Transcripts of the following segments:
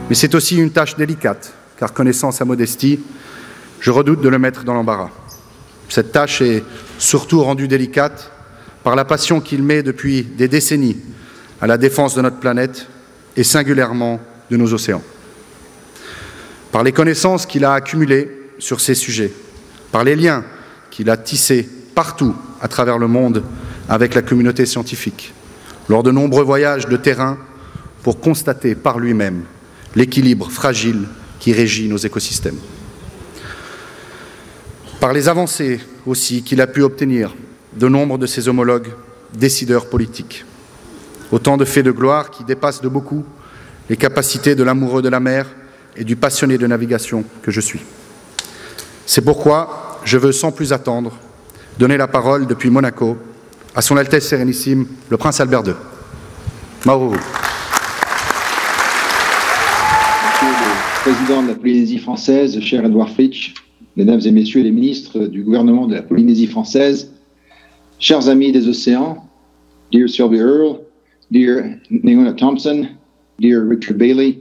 Mais c'est aussi une tâche délicate, car connaissant sa modestie, je redoute de le mettre dans l'embarras. Cette tâche est surtout rendue délicate par la passion qu'il met depuis des décennies à la défense de notre planète et singulièrement de nos océans. Par les connaissances qu'il a accumulées sur ces sujets, par les liens qu'il a tissés partout à travers le monde avec la communauté scientifique, lors de nombreux voyages de terrain pour constater par lui-même l'équilibre fragile qui régit nos écosystèmes. Par les avancées aussi qu'il a pu obtenir de nombre de ses homologues décideurs politiques. Autant de faits de gloire qui dépassent de beaucoup les capacités de l'amoureux de la mer et du passionné de navigation que je suis. C'est pourquoi je veux sans plus attendre donner la parole depuis Monaco à son Altesse Sérénissime, le Prince Albert II. Mauro. Président de la Polynésie française, cher Edouard Fritsch, Mesdames et Messieurs les ministres du gouvernement de la Polynésie française, chers amis des océans, dear Sylvia Earle, dear Naona Thompson, dear Richard Bailey,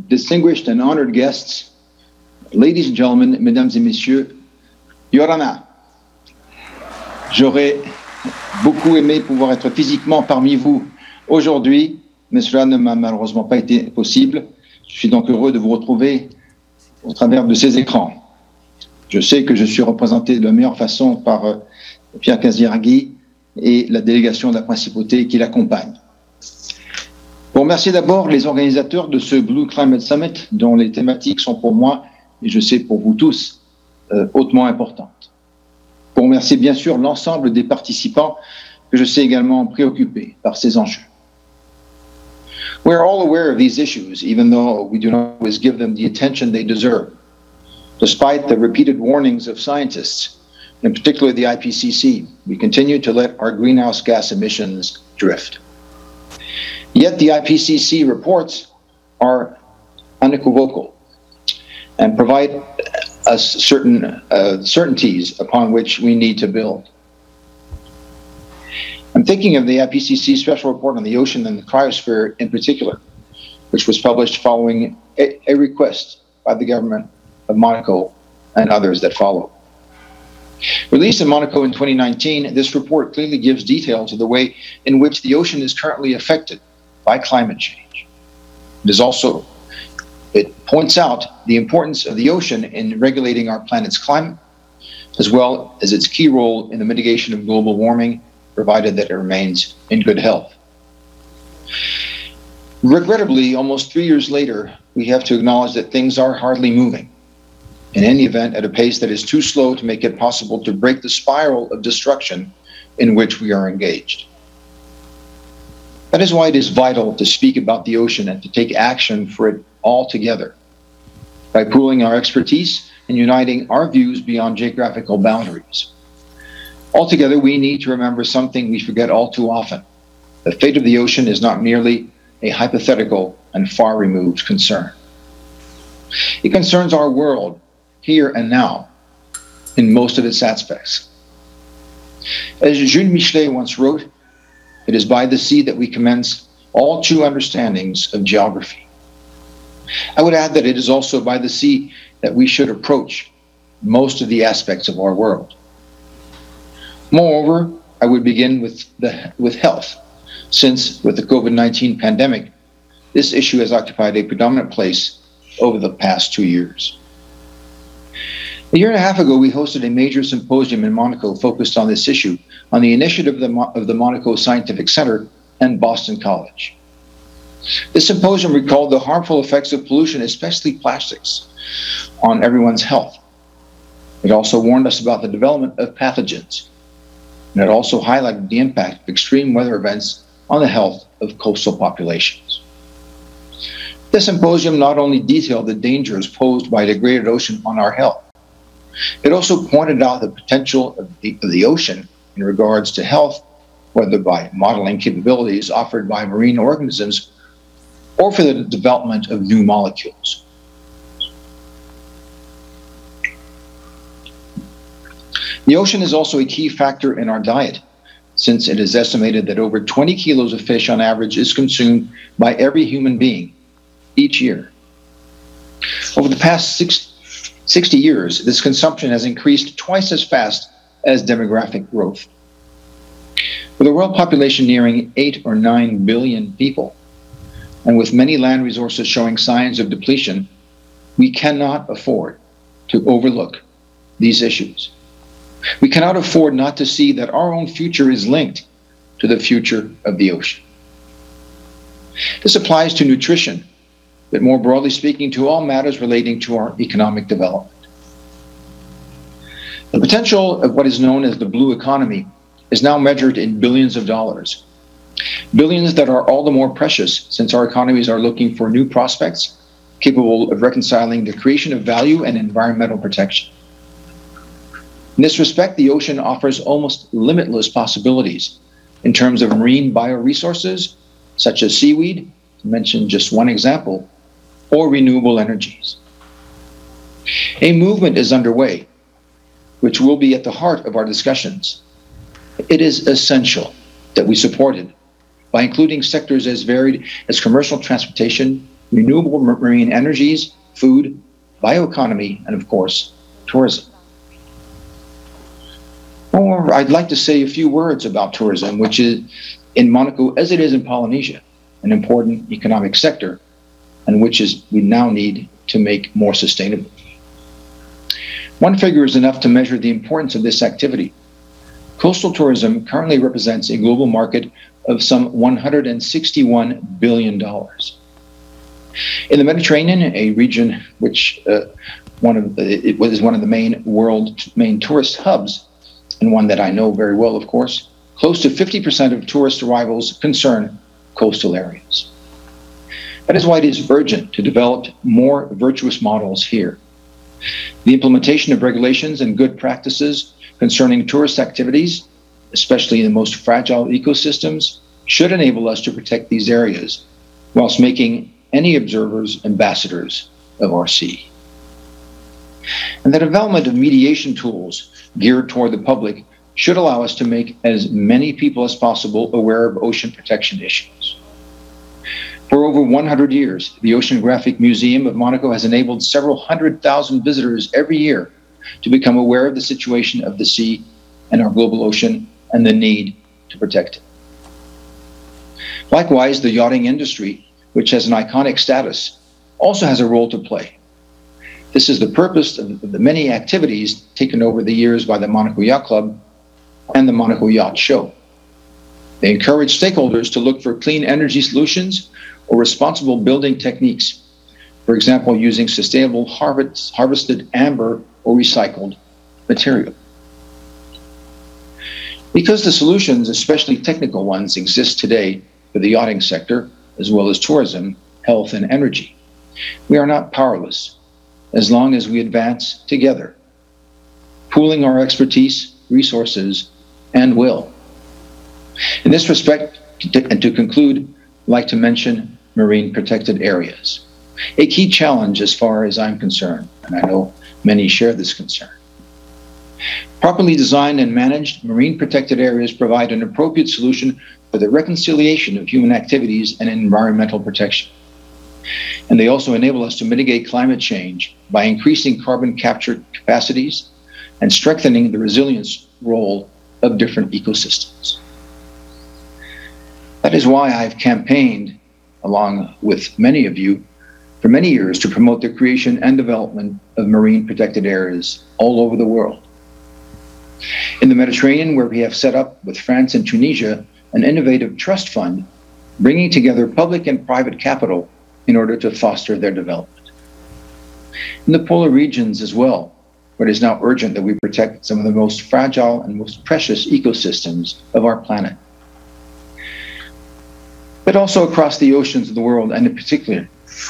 distinguished and honored guests, ladies and gentlemen, Mesdames et Messieurs, Yorana. J'aurais beaucoup aimé pouvoir être physiquement parmi vous aujourd'hui, mais cela ne m'a malheureusement pas été possible. Je suis donc heureux de vous retrouver au travers de ces écrans. Je sais que je suis représenté de la meilleure façon par Pierre CASIRAGHI et la délégation de la principauté qui l'accompagne. Pour remercier d'abord les organisateurs de ce Blue Climate Summit, dont les thématiques sont pour moi, et je sais pour vous tous, hautement importantes. Pour remercier bien sûr l'ensemble des participants que je sais également préoccupés par ces enjeux. We are all aware of these issues, even though we do not always give them the attention they deserve. Despite the repeated warnings of scientists, in particular the IPCC, we continue to let our greenhouse gas emissions drift. Yet the IPCC reports are unequivocal and provide us certain certainties upon which we need to build. I'm thinking of the IPCC special report on the ocean and the cryosphere in particular, which was published following a request by the government of Monaco and others that follow. Released in Monaco in 2019, this report clearly gives details of the way in which the ocean is currently affected by climate change. It points out the importance of the ocean in regulating our planet's climate, as well as its key role in the mitigation of global warming, provided that it remains in good health. Regrettably, almost 3 years later, we have to acknowledge that things are hardly moving. In any event, at a pace that is too slow to make it possible to break the spiral of destruction in which we are engaged. That is why it is vital to speak about the ocean and to take action for it all together, by pooling our expertise and uniting our views beyond geographical boundaries. Altogether, we need to remember something we forget all too often. The fate of the ocean is not merely a hypothetical and far-removed concern. It concerns our world, here and now, in most of its aspects. As 𝐒𝐿𝐺𝐿 once wrote, it is by the sea that we commence all true understandings of geography. I would add that it is also by the sea that we should approach most of the aspects of our world. Moreover, I would begin with health, since with the COVID-19 pandemic, this issue has occupied a predominant place over the past 2 years. A year and a half ago, we hosted a major symposium in Monaco focused on this issue, on the initiative of the Monaco Scientific Center and Boston College. This symposium recalled the harmful effects of pollution, especially plastics, on everyone's health. It also warned us about the development of pathogens. And it also highlighted the impact of extreme weather events on the health of coastal populations. This symposium not only detailed the dangers posed by a degraded ocean on our health, it also pointed out the potential of the ocean in regards to health, whether by modeling capabilities offered by marine organisms or for the development of new molecules. The ocean is also a key factor in our diet, since it is estimated that over 20 kilos of fish on average is consumed by every human being each year. Over the past 60 years, this consumption has increased twice as fast as demographic growth. With a world population nearing 8 or 9 billion people, and with many land resources showing signs of depletion, we cannot afford to overlook these issues. We cannot afford not to see that our own future is linked to the future of the ocean. This applies to nutrition, but more broadly speaking, to all matters relating to our economic development. The potential of what is known as the blue economy is now measured in billions of dollars. Billions that are all the more precious since our economies are looking for new prospects capable of reconciling the creation of value and environmental protection. In this respect, the ocean offers almost limitless possibilities in terms of marine bioresources, such as seaweed, to mention just one example, or renewable energies. A movement is underway, which will be at the heart of our discussions. It is essential that we support it by including sectors as varied as commercial transportation, renewable marine energies, food, bioeconomy, and of course, tourism. Or I'd like to say a few words about tourism, which is in Monaco, as it is in Polynesia, an important economic sector, and which we now need to make more sustainable. One figure is enough to measure the importance of this activity. Coastal tourism currently represents a global market of some $161 billion. In the Mediterranean, a region which is one of the main tourist hubs, and one that I know very well, of course, close to 50% of tourist arrivals concern coastal areas. That is why it is urgent to develop more virtuous models here. The implementation of regulations and good practices concerning tourist activities, especially in the most fragile ecosystems, should enable us to protect these areas whilst making any observers ambassadors of our sea. And the development of mediation tools geared toward the public should allow us to make as many people as possible aware of ocean protection issues. For over 100 years, the Oceanographic Museum of Monaco has enabled several 100,000 visitors every year to become aware of the situation of the sea and our global ocean and the need to protect it. Likewise, the yachting industry, which has an iconic status, also has a role to play. This is the purpose of the many activities taken over the years by the Monaco Yacht Club and the Monaco Yacht Show. They encourage stakeholders to look for clean energy solutions or responsible building techniques, for example, using sustainable harvested amber or recycled material. Because the solutions, especially technical ones, exist today for the yachting sector, as well as tourism, health, and energy, we are not powerless as long as we advance together, pooling our expertise, resources, and will. In this respect, and to conclude, I'd like to mention marine protected areas. A key challenge as far as I'm concerned, and I know many share this concern. Properly designed and managed, marine protected areas provide an appropriate solution for the reconciliation of human activities and environmental protection. And they also enable us to mitigate climate change by increasing carbon capture capacities and strengthening the resilience role of different ecosystems. That is why I've campaigned, along with many of you, for many years to promote the creation and development of marine protected areas all over the world. In the Mediterranean, where we have set up with France and Tunisia an innovative trust fund, bringing together public and private capital in order to foster their development. In the polar regions as well, where it is now urgent that we protect some of the most fragile and most precious ecosystems of our planet. But also across the oceans of the world, and in particular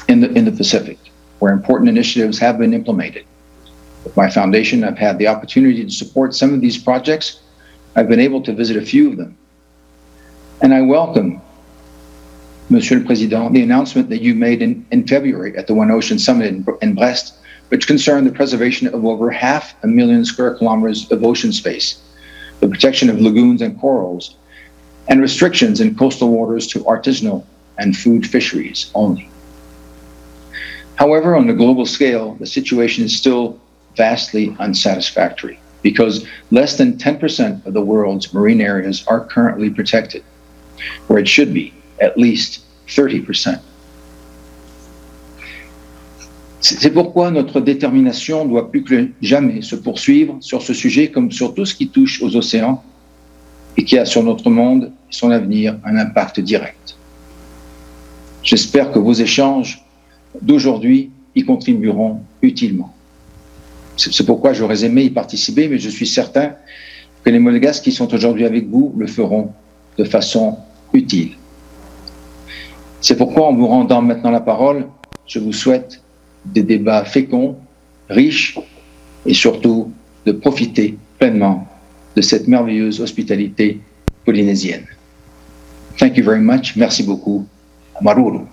in the Pacific, where important initiatives have been implemented. With my foundation, I've had the opportunity to support some of these projects. I've been able to visit a few of them. And I welcome, Monsieur le Président, the announcement that you made in February at the One Ocean Summit in Brest, which concerned the preservation of over 500,000 square kilometers of ocean space, the protection of lagoons and corals, and restrictions in coastal waters to artisanal and food fisheries only. However, on a global scale, the situation is still vastly unsatisfactory because less than 10% of the world's marine areas are currently protected, where it should be at least 30%. C'est pourquoi notre détermination doit plus que jamais se poursuivre sur ce sujet comme sur tout ce qui touche aux océans et qui a sur notre monde et son avenir un impact direct. J'espère que vos échanges d'aujourd'hui y contribueront utilement. C'est pourquoi j'aurais aimé y participer, mais je suis certain que les Monégasques qui sont aujourd'hui avec vous le feront de façon utile. C'est pourquoi, en vous rendant maintenant la parole, je vous souhaite des débats féconds, riches et surtout de profiter pleinement de cette merveilleuse hospitalité polynésienne. Thank you very much. Merci beaucoup. Maruru.